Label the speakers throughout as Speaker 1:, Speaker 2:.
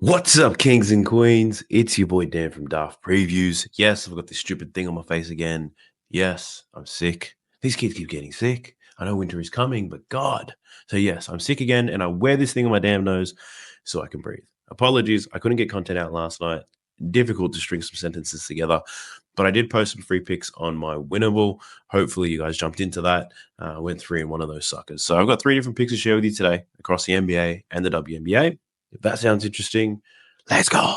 Speaker 1: What's up, kings and queens? It's your boy Dan from Daft Previews. Yes, I've got this stupid thing on my face again. Yes, I'm sick. These kids keep getting sick. I know winter is coming, but God. So, yes, I'm sick again, and I wear this thing on my damn nose so I can breathe. Apologies, I couldn't get content out last night. Difficult to string some sentences together, but I did post some free picks on my Winnable. Hopefully, you guys jumped into that. Went three in one of those suckers. So, I've got three different picks to share with you today across the NBA and the WNBA. If that sounds interesting, let's go.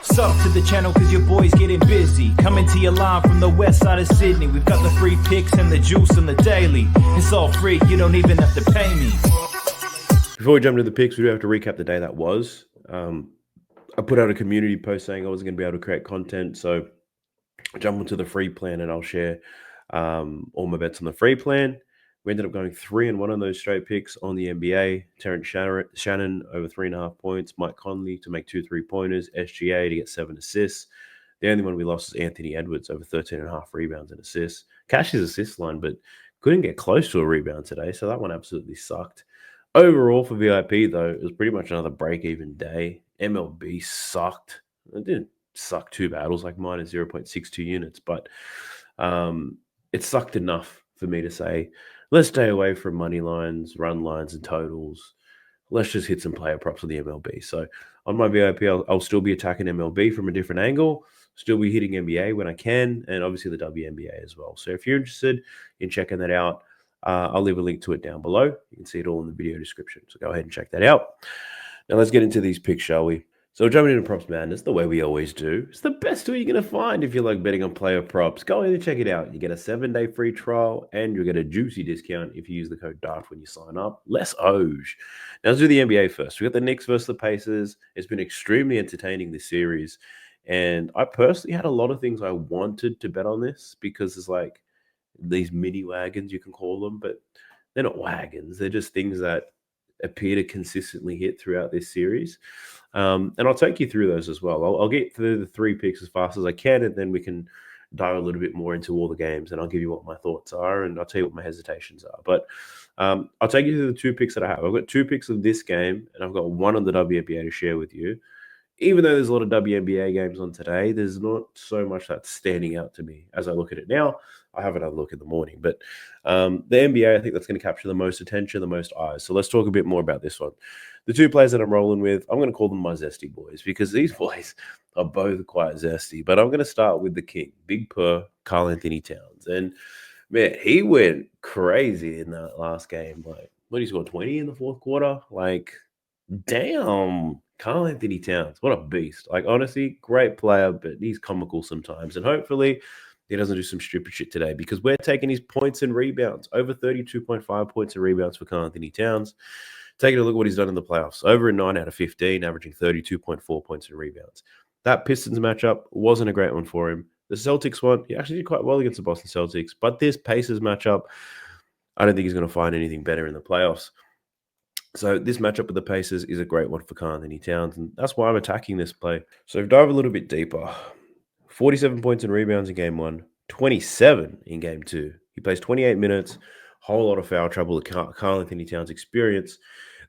Speaker 2: Sub to the channel cause your boy's getting busy. Coming to your line from the west side of Sydney. We've got the free picks and the juice on the daily. It's all free, you don't even have to pay me.
Speaker 1: Before we jump into the picks, we do have to recap the day that was. I put out a community post saying I wasn't going to be able to create content, so I jump into the free plan and I'll share all my bets on the free plan. We ended up going 3-1 on those straight picks on the NBA. Terrence Shannon over 3.5 points. Mike Conley to make 2 3-pointers. SGA to get 7 assists. The only one we lost is Anthony Edwards over 13.5 rebounds and assists. Cash's assist line, but couldn't get close to a rebound today, so that one absolutely sucked. Overall for VIP, though, it was pretty much another break-even day. MLB sucked. It didn't suck too bad. It was like minus 0.62 units, but it sucked enough for me to say, let's stay away from money lines, run lines, and totals. Let's just hit some player props on the MLB. So on my VIP, I'll still be attacking MLB from a different angle, still be hitting NBA when I can, and obviously the WNBA as well. So if you're interested in checking that out, I'll leave a link to it down below. You can see it all in the video description. So go ahead and check that out. Now let's get into these picks, shall we? So jumping into props madness, the way we always do. It's the best tool you're going to find if you like betting on player props. Go ahead and check it out. You get a 7-day free trial and you get a juicy discount if you use the code DART when you sign up. Less Oj. Now let's do the NBA first. We got the Knicks versus the Pacers. It's been extremely entertaining this series. And I personally had a lot of things I wanted to bet on this because it's like these mini wagons, you can call them, but they're not wagons. They're just things that appear to consistently hit throughout this series. And I'll take you through those as well. I'll get through the three picks as fast as I can, and then we can dive a little bit more into all the games, and I'll give you what my thoughts are, and I'll tell you what my hesitations are. But I'll take you through the two picks that I have. I've got 2 picks of this game, and I've got one on the WNBA to share with you. Even though there's a lot of WNBA games on today, there's not so much that's standing out to me as I look at it now. I have another look in the morning, but the NBA, I think that's going to capture the most attention, the most eyes. So let's talk a bit more about this one. The 2 players that I'm rolling with, I'm going to call them my zesty boys because these boys are both quite zesty. But I'm going to start with the king, Big Purr, Karl Anthony Towns. And man, he went crazy in that last game. Like, what, he scored 20 in the fourth quarter? Like, damn, Karl Anthony Towns, what a beast. Like, honestly, great player, but he's comical sometimes. And hopefully he doesn't do some stupid shit today because we're taking his points and rebounds. Over 32.5 points and rebounds for Karl Anthony Towns. Taking a look at what he's done in the playoffs. Over a 9 out of 15, averaging 32.4 points and rebounds. That Pistons matchup wasn't a great one for him. The Celtics one, he actually did quite well against the Boston Celtics. But this Pacers matchup, I don't think he's going to find anything better in the playoffs. So this matchup with the Pacers is a great one for Karl Anthony Towns, and that's why I'm attacking this play. So dive a little bit deeper. 47 points and rebounds in game 1, 27 in game 2. He plays 28 minutes, whole lot of foul trouble that Karl Anthony Towns experience.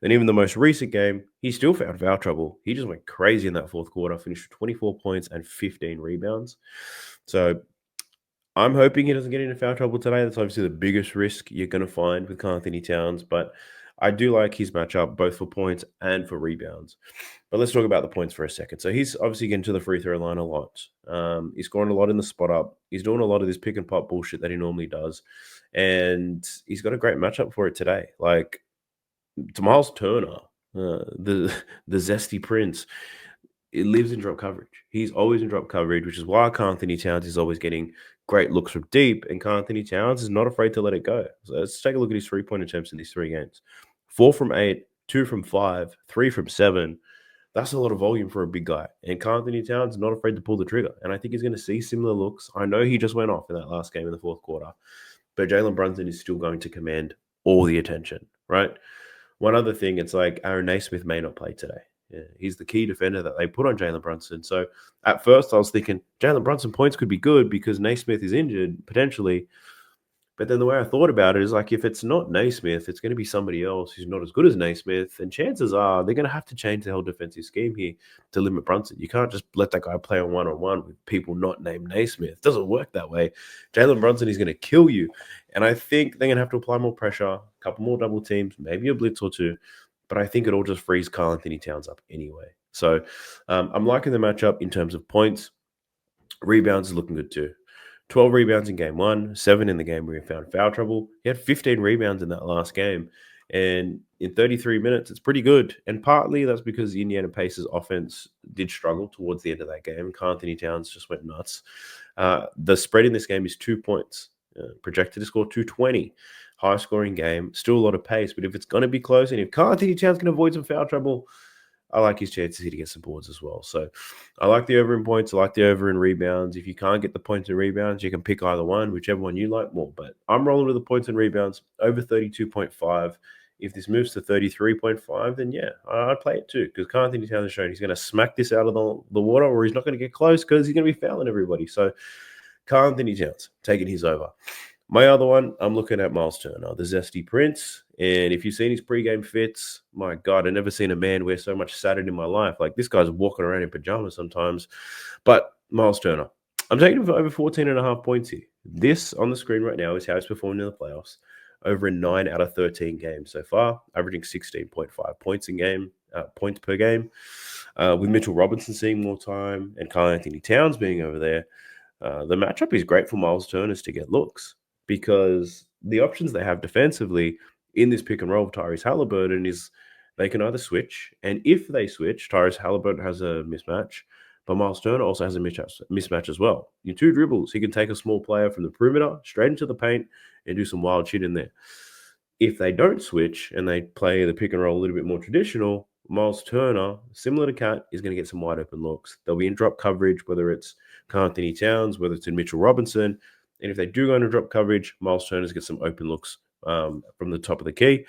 Speaker 1: Then even the most recent game, he still found foul trouble. He just went crazy in that fourth quarter, finished with 24 points and 15 rebounds. So I'm hoping he doesn't get into foul trouble today. That's obviously the biggest risk you're going to find with Karl Anthony Towns, but I do like his matchup both for points and for rebounds. But let's talk about the points for a second. So he's obviously getting to the free throw line a lot. He's scoring a lot in the spot up. He's doing a lot of this pick and pop bullshit that he normally does. And he's got a great matchup for it today. Like Miles Turner, the zesty prince, it lives in drop coverage. He's always in drop coverage, which is why Karl Anthony Towns is always getting great looks from deep, and Karl Anthony Towns is not afraid to let it go. So let's take a look at his 3-point attempts in these 3 games. 4 from 8, 2 from 5, 3 from 7. That's a lot of volume for a big guy. And Karl Anthony Towns is not afraid to pull the trigger. And I think he's going to see similar looks. I know he just went off in that last game in the fourth quarter, but Jalen Brunson is still going to command all the attention, right? One other thing, it's like Aaron Naismith may not play today. Yeah, he's the key defender that they put on Jalen Brunson. So at first I was thinking Jalen Brunson points could be good because Naismith is injured potentially. But then the way I thought about it is like, if it's not Naismith, it's going to be somebody else who's not as good as Naismith. And chances are they're going to have to change the whole defensive scheme here to limit Brunson. You can't just let that guy play on one-on-one with people not named Naismith. It doesn't work that way. Jalen Brunson is going to kill you. And I think they're going to have to apply more pressure, a couple more double teams, maybe a blitz or two. But I think it all just frees Karl Anthony Towns up anyway. So I'm liking the matchup in terms of points. Rebounds is looking good too. 12 rebounds in game 1, 7 in the game where he found foul trouble. He had 15 rebounds in that last game. And in 33 minutes, it's pretty good. And partly that's because the Indiana Pacers offense did struggle towards the end of that game. Karl Anthony Towns just went nuts. The spread in this game is 2 points. Projected to score 220. High scoring game. Still a lot of pace. But if it's going to be close and if Karl Anthony Towns can avoid some foul trouble, I like his chances here to get some boards as well. So I like the over in points. I like the over in rebounds. If you can't get the points and rebounds, you can pick either one, whichever one you like more. But I'm rolling with the points and rebounds over 32.5. If this moves to 33.5, then yeah, I'd play it too. Because Karl Anthony Towns has shown he's going to smack this out of the water, or he's not going to get close because he's going to be fouling everybody. So Karl Anthony Towns taking his over. My other one, I'm looking at Miles Turner, the Zesty Prince. And if you've seen his pregame fits, my God, I've never seen a man wear so much Saturn in my life. Like, this guy's walking around in pajamas sometimes. But Miles Turner, I'm taking him for over 14.5 points here. This on the screen right now is how he's performed in the playoffs. Over in 9 out of 13 games so far, averaging 16.5 points points per game. With Mitchell Robinson seeing more time and Karl Anthony Towns being over there, the matchup is great for Miles Turner to get looks, because the options they have defensively in this pick and roll of Tyrese Halliburton is they can either switch, and if they switch, Tyrese Halliburton has a mismatch, but Miles Turner also has a mismatch as well. In 2 dribbles, he can take a small player from the perimeter straight into the paint and do some wild shit in there. If they don't switch and they play the pick and roll a little bit more traditional, Miles Turner, similar to Cat, is going to get some wide open looks. They'll be in drop coverage, whether it's Karl Anthony Towns, whether it's in Mitchell Robinson. And if they do go into drop coverage, Miles Turner's get some open looks from the top of the key.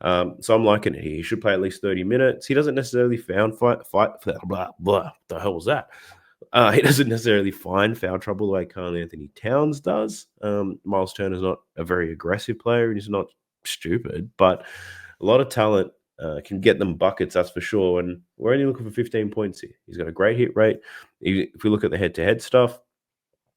Speaker 1: So I'm liking it here. He should play at least 30 minutes. He doesn't necessarily fight blah, the hell was that? He doesn't necessarily find foul trouble the way Karl Anthony Towns does. Miles Turner's not a very aggressive player, and he's not stupid, but a lot of talent can get them buckets, that's for sure. And we're only looking for 15 points here. He's got a great hit rate. If we look at the head-to-head stuff,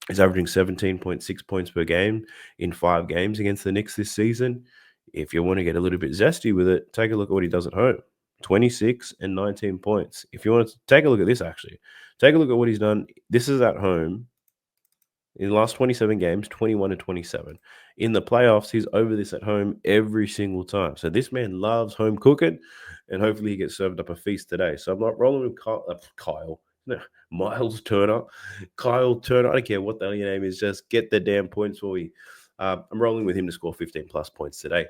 Speaker 1: he's averaging 17.6 points per game in 5 games against the Knicks this season. If you want to get a little bit zesty with it, take a look at what he does at home. 26 and 19 points. If you want to take a look at this, actually, take a look at what he's done. This is at home. In the last 27 games, 21 and 27. In the playoffs, he's over this at home every single time. So this man loves home cooking, and hopefully he gets served up a feast today. So I'm not rolling with Miles Turner, Kyle Turner. I don't care what the hell your name is. Just get the damn points for you. I'm rolling with him to score 15 plus points today.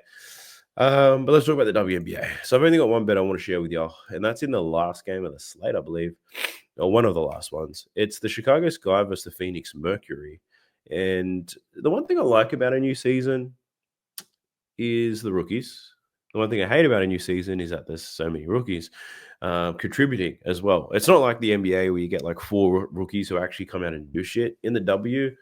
Speaker 1: But let's talk about the WNBA. So I've only got one bet I want to share with y'all, and that's in the last game of the slate, I believe, or one of the last ones. It's the Chicago Sky versus the Phoenix Mercury. And the one thing I like about a new season is the rookies. The one thing I hate about a new season is that there's so many rookies contributing as well. It's not like the NBA where you get like 4 rookies who actually come out and do shit. In the W,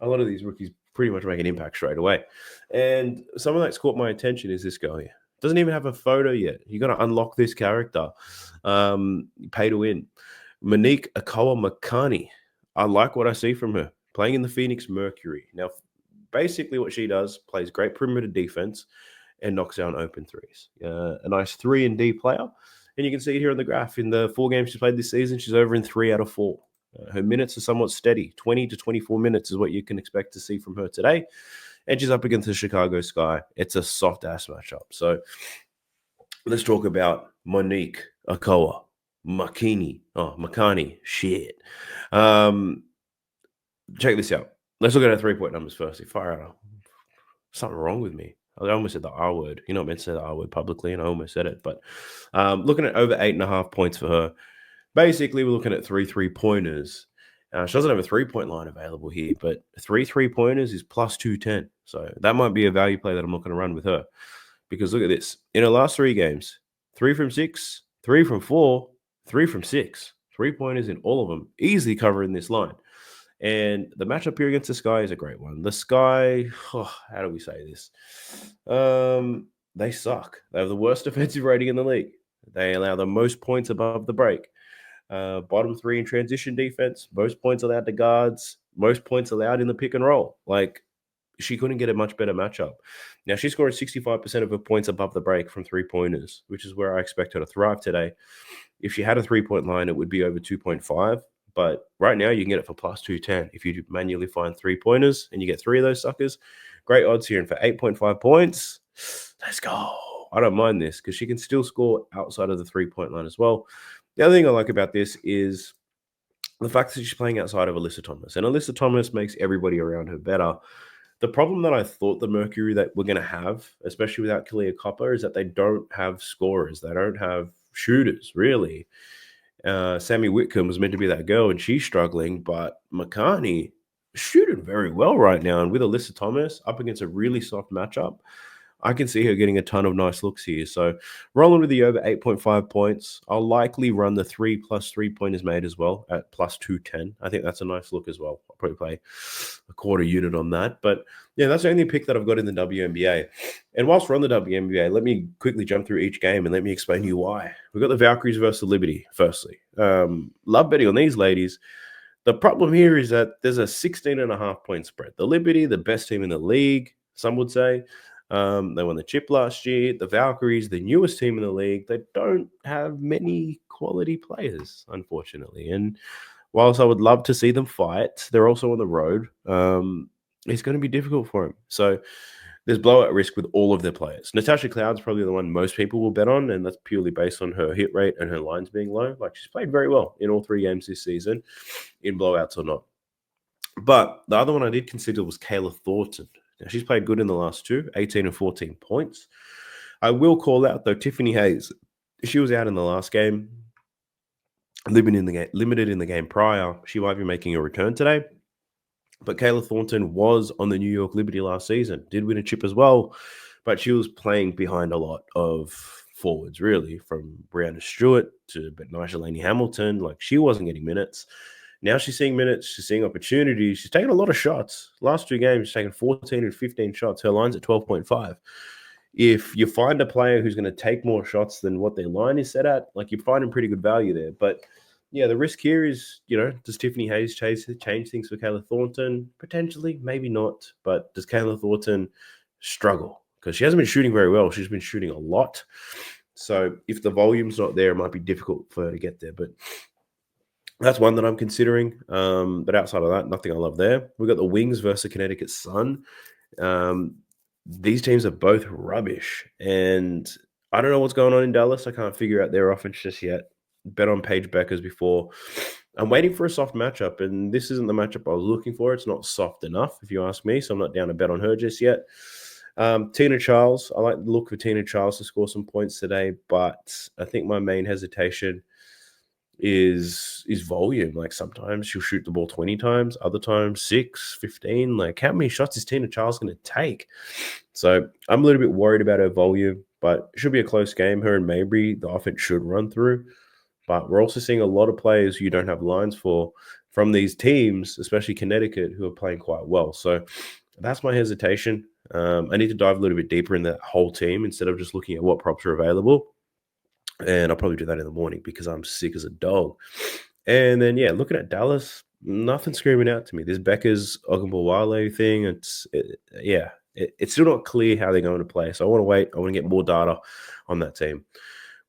Speaker 1: a lot of these rookies pretty much make an impact straight away. And someone that's caught my attention is this guy here. Doesn't even have a photo yet. You got to unlock this character. Pay to win. Monique Akawa-Makani. I like what I see from her playing in the Phoenix Mercury. Now, basically what she does, plays great perimeter defense and knocks down open threes. A nice 3-and-D player. And you can see it here on the graph. In the 4 games she's played this season, she's over in 3 out of 4. Her minutes are somewhat steady. 20 to 24 minutes is what you can expect to see from her today. And she's up against the Chicago Sky. It's a soft-ass matchup. So let's talk about Monique Akawa-Makani. Shit. Check this out. Let's look at our 3-point numbers first. Fire out. Something wrong with me. I almost said the R word. You're not meant to say the R word publicly, and I almost said it. But looking at over 8.5 points for her. Basically, we're looking at 3 3-pointers. She doesn't have a 3-point line available here, but 3 3-pointers is plus 210. So that might be a value play that I'm not going to run with her. Because look at this. In her last 3 games, 3 from 6, 3 from 4, 3 from 6. 3-pointers in all of them, easily covering this line. And the matchup here against the Sky is a great one. The Sky, how do we say this? They suck. They have the worst defensive rating in the league. They allow the most points above the break. Bottom 3 in transition defense, most points allowed to guards, most points allowed in the pick and roll. Like, she couldn't get a much better matchup. Now, she scored 65% of her points above the break from 3-pointers, which is where I expect her to thrive today. If she had a 3-point line, it would be over 2.5. But right now, you can get it for plus 210 if you manually find 3-pointers and you get 3 of those suckers. Great odds here. And for 8.5 points, let's go. I don't mind this because she can still score outside of the 3-point line as well. The other thing I like about this is the fact that she's playing outside of Alyssa Thomas. And Alyssa Thomas makes everybody around her better. The problem that I thought the Mercury that we're going to have, especially without Kalia Copper, is that they don't have scorers. They don't have shooters, really. Sammy Whitcomb was meant to be that girl, and she's struggling. But McCartney shooting very well right now. And with Alyssa Thomas up against a really soft matchup, I can see her getting a ton of nice looks here. So rolling with the over 8.5 points. I'll likely run the 3 plus 3-pointers made as well at plus 210. I think that's a nice look as well. I'll probably play a quarter unit on that. But yeah, that's the only pick that I've got in the WNBA. And whilst we're on the WNBA, let me quickly jump through each game and let me explain to you why. We've got the Valkyries versus the Liberty, firstly. Love betting on these ladies. The problem here is that there's a 16.5-point spread. The Liberty, the best team in the league, some would say. They won the chip last year. The Valkyries, the newest team in the league, they don't have many quality players, unfortunately. And whilst I would love to see them fight, they're also on the road. It's going to be difficult for them. So there's blowout risk with all of their players. Natasha Cloud's probably the one most people will bet on, and that's purely based on her hit rate and her lines being low. Like, she's played very well in all 3 games this season, in blowouts or not. But the other one I did consider was Kayla Thornton. Now, she's played good in the last 2, 18 and 14 points. I will call out, though, Tiffany Hayes. She was out in the last game, limited in the game prior. She might be making a return today. But Kayla Thornton was on the New York Liberty last season, did win a chip as well, but she was playing behind a lot of forwards, really, from Brianna Stewart to Nigel Hamilton. Like, she wasn't getting minutes. Now she's seeing minutes, she's seeing opportunities. She's taking a lot of shots. Last 2 games, she's taken 14 and 15 shots. Her line's at 12.5. If you find a player who's going to take more shots than what their line is set at, like, you're finding pretty good value there. But, yeah, the risk here is, does Tiffany Hayes change things for Kayla Thornton? Potentially, maybe not. But does Kayla Thornton struggle? Because she hasn't been shooting very well. She's been shooting a lot. So if the volume's not there, it might be difficult for her to get there. But that's one that I'm considering. But outside of that, nothing I love there. We've got the Wings versus Connecticut Sun. These teams are both rubbish. And I don't know what's going on in Dallas. I can't figure out their offense just yet. Bet on Paige Beckers before. I'm waiting for a soft matchup, and this isn't the matchup I was looking for. It's not soft enough, if you ask me, so I'm not down to bet on her just yet. Tina Charles. I like the look for Tina Charles to score some points today, but I think my main hesitation is volume. Like, sometimes she'll shoot the ball 20 times, other times 6, 15. Like, how many shots is Tina Charles going to take? So I'm a little bit worried about her volume, but it should be a close game. Her and Mabry, the offense should run through. But we're also seeing a lot of players who you don't have lines for from these teams, especially Connecticut, who are playing quite well. So that's my hesitation. I need to dive a little bit deeper in that whole team instead of just looking at what props are available. And I'll probably do that in the morning because I'm sick as a dog. And then, yeah, looking at Dallas, nothing screaming out to me. This Becker's Ogunbowale thing, it's still not clear how they're going to play. So I want to wait. I want to get more data on that team.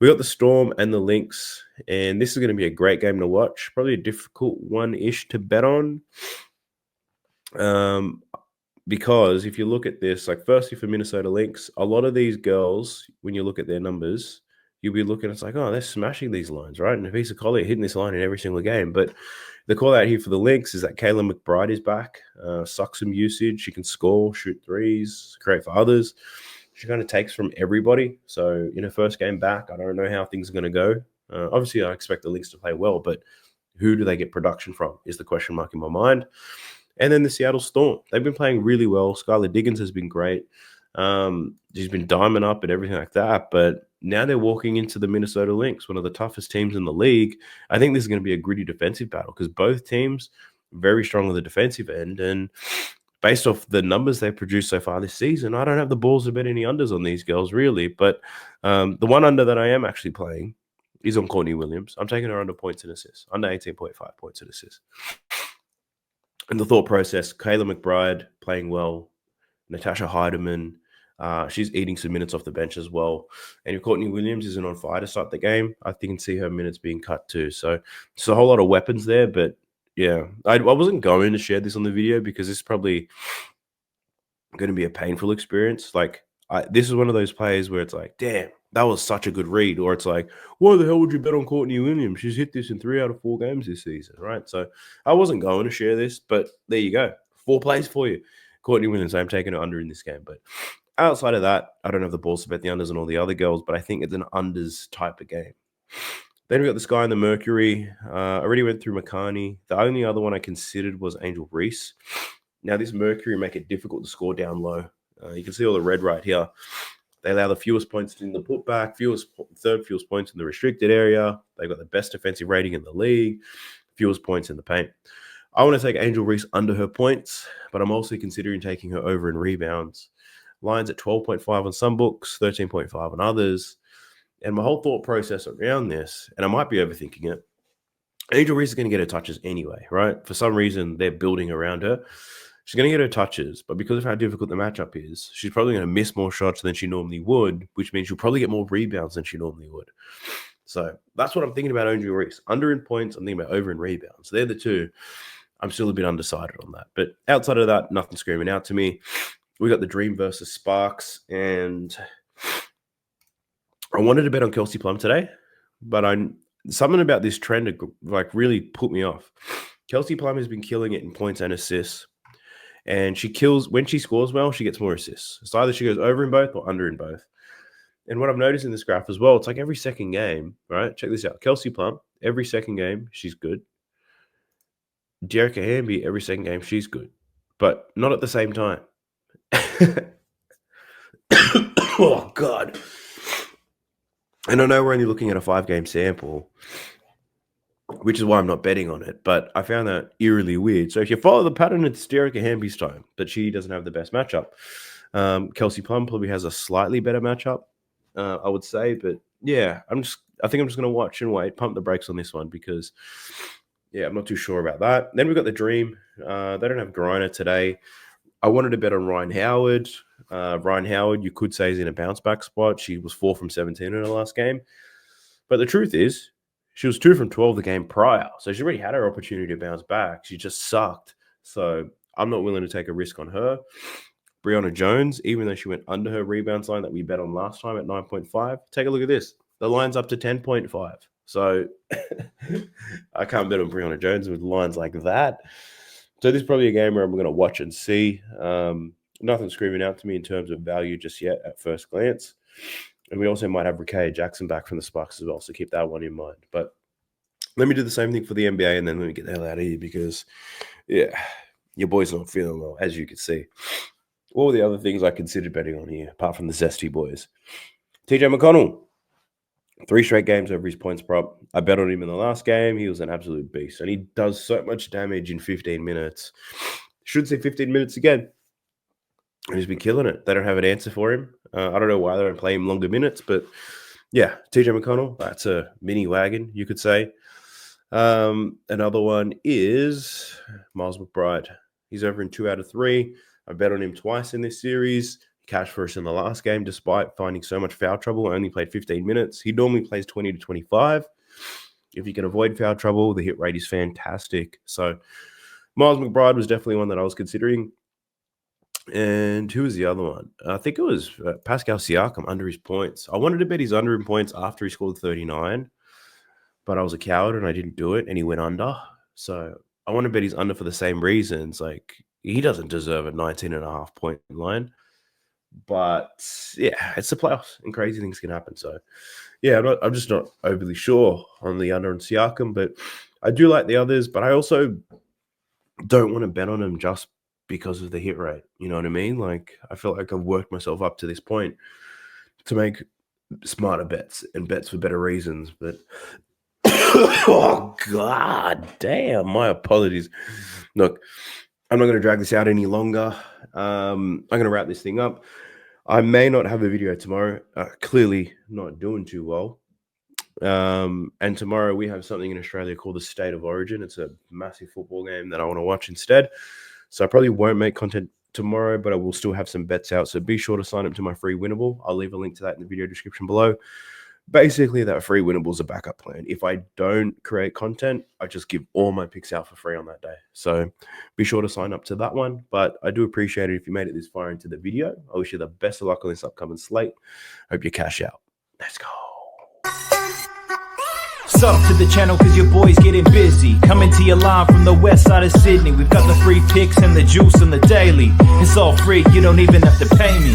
Speaker 1: We got the Storm and the Lynx, and this is going to be a great game to watch. Probably a difficult one-ish to bet on. Because if you look at this, like, firstly for Minnesota Lynx, a lot of these girls, when you look at their numbers, you'll be looking, it's like, oh, they're smashing these lines, right? And Avisa Collier hitting this line in every single game. But the call out here for the Lynx is that Kayla McBride is back, sucks some usage. She can score, shoot threes, create for others. She kind of takes from everybody. So in her first game back, I don't know how things are going to go. Obviously, I expect the Lynx to play well, but who do they get production from is the question mark in my mind. And then the Seattle Storm. They've been playing really well. Skylar Diggins has been great. She's been diamond up and everything like that. But now they're walking into the Minnesota Lynx, one of the toughest teams in the league. I think this is going to be a gritty defensive battle because both teams very strong on the defensive end. And based off the numbers they've produced so far this season, I don't have the balls to bet any unders on these girls, really. But the one under that I am actually playing is on Courtney Williams. I'm taking her under points and assists, under 18.5 points and assists. And the thought process, Kayla McBride playing well, Natasha Heidemann, she's eating some minutes off the bench as well. And if Courtney Williams isn't on fire to start the game, I think you can see her minutes being cut too. So there's a whole lot of weapons there. But yeah, I wasn't going to share this on the video because it's probably going to be a painful experience. Like, this is one of those plays where it's like, damn, that was such a good read. Or it's like, why the hell would you bet on Courtney Williams? She's hit this in 3 out of 4 games this season, right? So I wasn't going to share this, but there you go. 4 plays for you. Courtney Williams, I'm taking it under in this game. But outside of that, I don't have the balls to bet the unders and all the other girls, but I think it's an unders type of game. Then we got the Sky and the Mercury. I already went through Makani. The only other one I considered was Angel Reese. Now, this Mercury make it difficult to score down low. You can see all the red right here. They allow the fewest points in the putback, third fewest points in the restricted area. They've got the best defensive rating in the league, fewest points in the paint. I want to take Angel Reese under her points, but I'm also considering taking her over in rebounds. Lines at 12.5 on some books, 13.5 on others. And my whole thought process around this, and I might be overthinking it, Angel Reese is going to get her touches anyway, right? For some reason, they're building around her. She's going to get her touches, but because of how difficult the matchup is, she's probably going to miss more shots than she normally would, which means she'll probably get more rebounds than she normally would. So that's what I'm thinking about Angel Reese. Under in points, I'm thinking about over in rebounds. They're the two. I'm still a bit undecided on that. But outside of that, nothing screaming out to me. We got the Dream versus Sparks, and I wanted to bet on Kelsey Plum today, but something about this trend really put me off. Kelsey Plum has been killing it in points and assists. And she kills when she scores well, she gets more assists. It's either she goes over in both or under in both. And what I've noticed in this graph as well, it's like every second game, right? Check this out. Kelsey Plum, every second game, she's good. Jerica Hamby, every second game, she's good. But not at the same time. Oh, God. And I know we're only looking at a 5-game sample, which is why I'm not betting on it. But I found that eerily weird. So if you follow the pattern, it's Jerica Hamby's time, but she doesn't have the best matchup. Kelsey Plum probably has a slightly better matchup, I would say. But yeah, I think I'm just going to watch and wait, pump the brakes on this one because, yeah, I'm not too sure about that. Then we've got the Dream. They don't have Griner today. I wanted to bet on Ryan Howard. Ryan Howard, you could say, is in a bounce back spot. She was 4 from 17 in her last game. But the truth is, she was 2 from 12 the game prior. So she already had her opportunity to bounce back. She just sucked. So I'm not willing to take a risk on her. Brianna Jones, even though she went under her rebounds line that we bet on last time at 9.5, take a look at this. The line's up to 10.5. So I can't bet on Brianna Jones with lines like that. So this is probably a game where I'm going to watch and see. Nothing screaming out to me in terms of value just yet at first glance. And we also might have Rakaya Jackson back from the Sparks as well, so keep that one in mind. But let me do the same thing for the NBA, and then let me get the hell out of here because, yeah, your boy's not feeling well, as you can see. What were the other things I considered betting on here, apart from the Zesty boys? TJ McConnell, 3 straight games over his points prop. I bet on him in the last game. He was an absolute beast, and he does so much damage in 15 minutes. Should say 15 minutes again. And he's been killing it. They don't have an answer for him. I don't know why they don't play him longer minutes, but yeah, TJ McConnell, that's a mini wagon, you could say. Another one is Miles McBride. He's over in 2 out of 3. I bet on him twice in this series. Cash for us in the last game, despite finding so much foul trouble. Only played 15 minutes. He normally plays 20 to 25. If you can avoid foul trouble, the hit rate is fantastic. So Miles McBride was definitely one that I was considering. And who was the other one? I think it was Pascal Siakam under his points. I wanted to bet he's under in points after he scored 39, but I was a coward and I didn't do it, and he went under. So I want to bet he's under for the same reasons. Like, he doesn't deserve a 19.5 point line. But yeah, it's the playoffs and crazy things can happen. So yeah, I'm just not overly sure on the under on Siakam, but I do like the others. But I also don't want to bet on him just because of the hit rate. You know what I mean? Like, I feel like I've worked myself up to this point to make smarter bets and bets for better reasons. But Oh, God damn. My apologies. Look, I'm not going to drag this out any longer. I'm going to wrap this thing up. I may not have a video tomorrow. Clearly not doing too well. And tomorrow we have something in Australia called the State of Origin. It's a massive football game that I want to watch instead. So I probably won't make content tomorrow, but I will still have some bets out. So be sure to sign up to my free winnable. I'll leave a link to that in the video description below. Basically, that free winnable is a backup plan. If I don't create content, I just give all my picks out for free on that day. So be sure to sign up to that one. But I do appreciate it if you made it this far into the video. I wish you the best of luck on this upcoming slate. Hope you cash out. Let's go.
Speaker 2: Sub to the channel cause your boy's getting busy. Coming to you live from the west side of Sydney. We've got the free picks and the juice on the daily. It's all free, you don't even have to pay me.